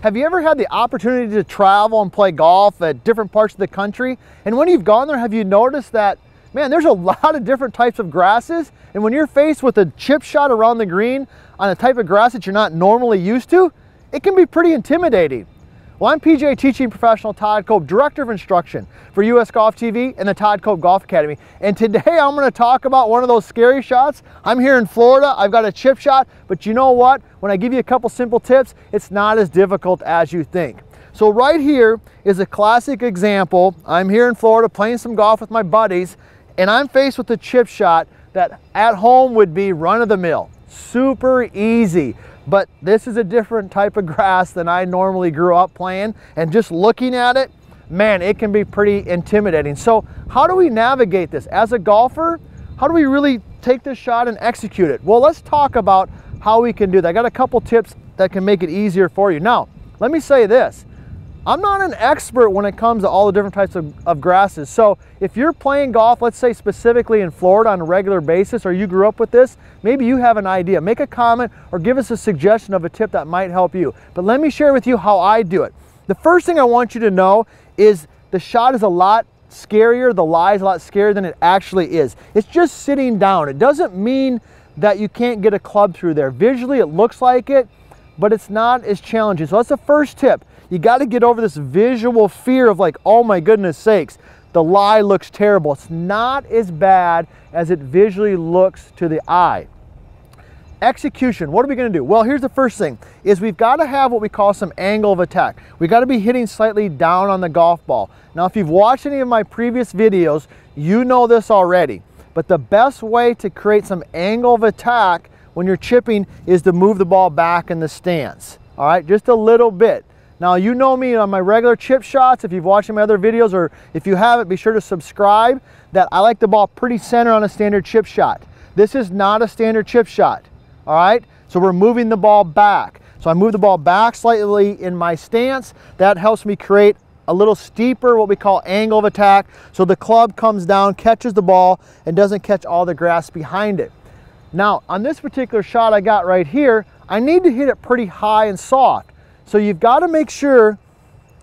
Have you ever had the opportunity to travel and play golf at different parts of the country? And when you've gone there, have you noticed that, man, there's a lot of different types of grasses, and when you're faced with a chip shot around the green on a type of grass that you're not normally used to, it can be pretty intimidating. Well, I'm PGA teaching professional Todd Cope, Director of Instruction for US Golf TV and the Todd Cope Golf Academy. And today I'm going to talk about one of those scary shots. I'm here in Florida, I've got a chip shot, but you know what? When I give you a couple simple tips, it's not as difficult as you think. So right here is a classic example. I'm here in Florida playing some golf with my buddies, and I'm faced with a chip shot that at home would be run-of-the-mill, super easy. But this is a different type of grass than I normally grew up playing, and just looking at it, man, it can be pretty intimidating. So how do we navigate this? As a golfer, how do we really take this shot and execute it? Well, let's talk about how we can do that. I got a couple tips that can make it easier for you. Now, let me say this. I'm not an expert when it comes to all the different types of grasses. So if you're playing golf, let's say specifically in Florida on a regular basis, or you grew up with this, maybe you have an idea. Make a comment or give us a suggestion of a tip that might help you. But let me share with you how I do it. The first thing I want you to know is the shot is a lot scarier, the lie is a lot scarier than it actually is. It's just sitting down. It doesn't mean that you can't get a club through there. Visually it looks like it, but it's not as challenging. So that's the first tip. You got to get over this visual fear of like, oh my goodness sakes, the lie looks terrible. It's not as bad as it visually looks to the eye. Execution, what are we going to do? Well, here's the first thing, is we've got to have what we call some angle of attack. We've got to be hitting slightly down on the golf ball. Now, if you've watched any of my previous videos, you know this already. But the best way to create some angle of attack when you're chipping is to move the ball back in the stance. All right, just a little bit. Now, you know me on my regular chip shots. If you've watched my other videos, or if you haven't, be sure to subscribe, that I like the ball pretty center on a standard chip shot. This is not a standard chip shot, all right? So we're moving the ball back. So I move the ball back slightly in my stance. That helps me create a little steeper, what we call angle of attack. So the club comes down, catches the ball, and doesn't catch all the grass behind it. Now, on this particular shot I got right here, I need to hit it pretty high and soft. So you've got to make sure,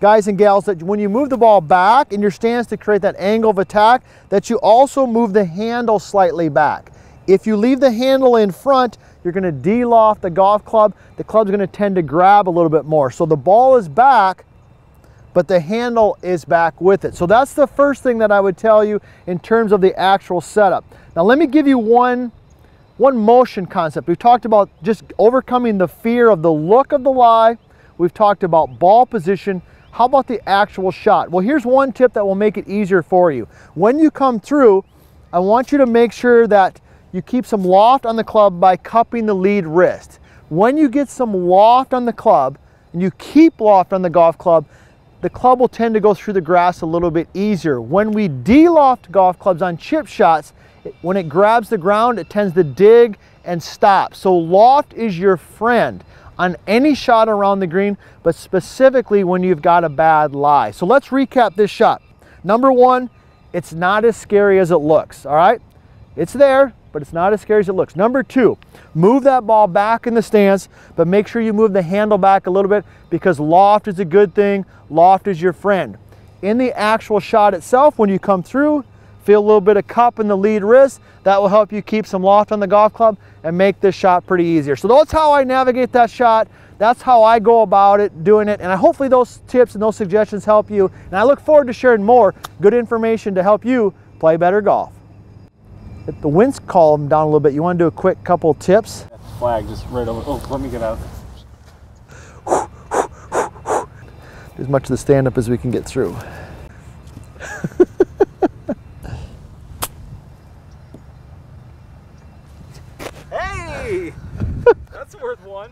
guys and gals, that when you move the ball back in your stance to create that angle of attack, that you also move the handle slightly back. If you leave the handle in front, you're going to de-loft the golf club. The club's going to tend to grab a little bit more. So the ball is back, but the handle is back with it. So that's the first thing that I would tell you in terms of the actual setup. Now let me give you one motion concept. We've talked about just overcoming the fear of the look of the lie. We've talked about ball position. How about the actual shot? Well, here's one tip that will make it easier for you. When you come through, I want you to make sure that you keep some loft on the club by cupping the lead wrist. When you get some loft on the club and you keep loft on the golf club, the club will tend to go through the grass a little bit easier. When we de-loft golf clubs on chip shots, when it grabs the ground, it tends to dig and stop. So loft is your friend on any shot around the green, but specifically when you've got a bad lie. So let's recap this shot. Number one, it's not as scary as it looks, all right? It's there, but it's not as scary as it looks. Number two, move that ball back in the stance, but make sure you move the handle back a little bit, because loft is a good thing. Loft is your friend. In the actual shot itself, when you come through, feel a little bit of cup in the lead wrist. That will help you keep some loft on the golf club and make this shot pretty easier. So that's how I navigate that shot. That's how I go about it, doing it. And hopefully those tips and those suggestions help you. And I look forward to sharing more good information to help you play better golf. If the wind's calmed down a little bit, you want to do a quick couple tips? Flag just right over. Oh, let me get out. As much of the stand-up as we can get through. Hey! That's worth one.